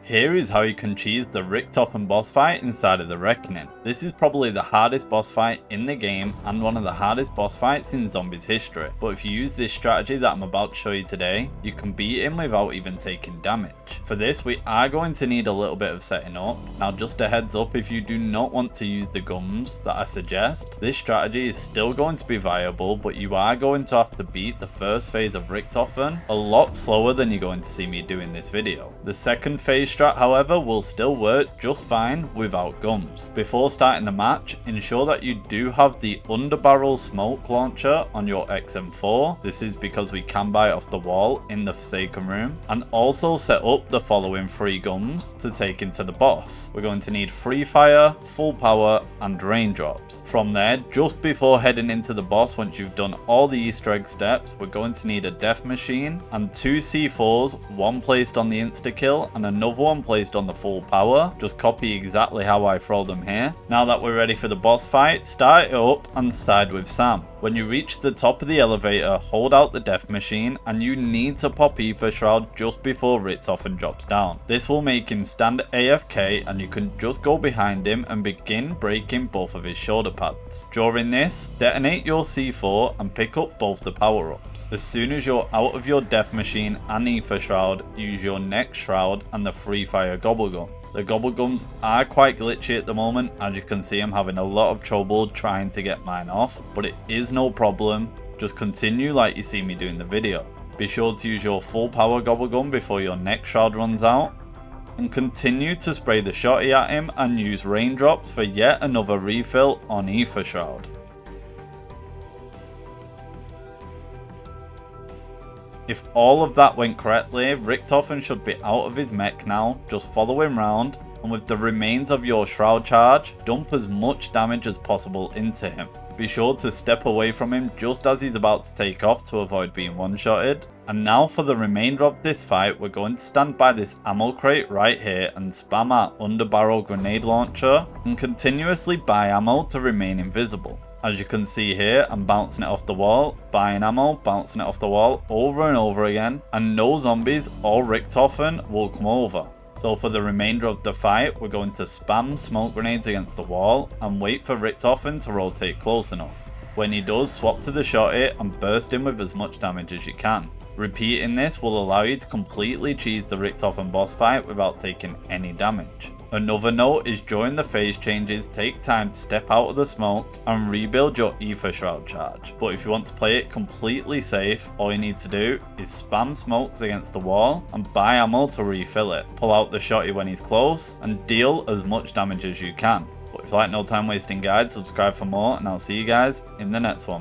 Here is how you can cheese the Richtofen boss fight inside of the Reckoning. This is probably the hardest boss fight in the game and one of the hardest boss fights in Zombies history. But if you use this strategy that I'm about to show you today, you can beat him without even taking damage. For this, we are going to need a little bit of setting up. Now just a heads up, if you do not want to use the gums that I suggest, this strategy is still going to be viable, but you are going to have to beat the first phase of Richtofen a lot slower than you're going to see me do in this video. The second phase strat, however, will still work just fine without gums. Before starting the match, ensure that you do have the underbarrel smoke launcher on your XM4. This is because we can buy it off the wall in the Forsaken room. And also set up the following 3 gums to take into the boss. We're going to need free fire, full power, and raindrops. From there, just before heading into the boss, once you've done all the Easter egg steps, we're going to need a death machine and 2 C4s, one placed on the insta kill and another one placed on the full power. Just copy exactly how I throw them here. Now that we're ready for the boss fight, start it up and side with Sam. When you reach the top of the elevator, hold out the death machine and you need to pop Ether Shroud just before Richtofen drops down. This will make him stand AFK and you can just go behind him and begin breaking both of his shoulder pads. During this, detonate your C4 and pick up both the power-ups. As soon as you're out of your death machine and Ether Shroud, use your next shroud and the free fire gobblegum. The gobblegums are quite glitchy at the moment, as you can see I'm having a lot of trouble trying to get mine off, but it is no problem, just continue like you see me doing the video. Be sure to use your full power gobblegum before your next shroud runs out, and continue to spray the shotty at him and use raindrops for yet another refill on Ether Shroud. If all of that went correctly, Richtofen should be out of his mech now. Just follow him round and with the remains of your shroud charge, dump as much damage as possible into him. Be sure to step away from him just as he's about to take off to avoid being one-shotted. And now for the remainder of this fight, we're going to stand by this ammo crate right here and spam our underbarrel grenade launcher and continuously buy ammo to remain invisible. As you can see here, I'm bouncing it off the wall, buying ammo, bouncing it off the wall over and over again, and no zombies or Richtofen will come over. So for the remainder of the fight, we're going to spam smoke grenades against the wall and wait for Richtofen to rotate close enough. When he does, swap to the shotty and burst him with as much damage as you can. Repeating this will allow you to completely cheese the Richtofen boss fight without taking any damage. Another note is during the phase changes, take time to step out of the smoke and rebuild your Ether Shroud charge. But if you want to play it completely safe, all you need to do is spam smokes against the wall and buy ammo to refill it. Pull out the shotty when he's close and deal as much damage as you can. But if you like no time wasting guides, subscribe for more and I'll see you guys in the next one.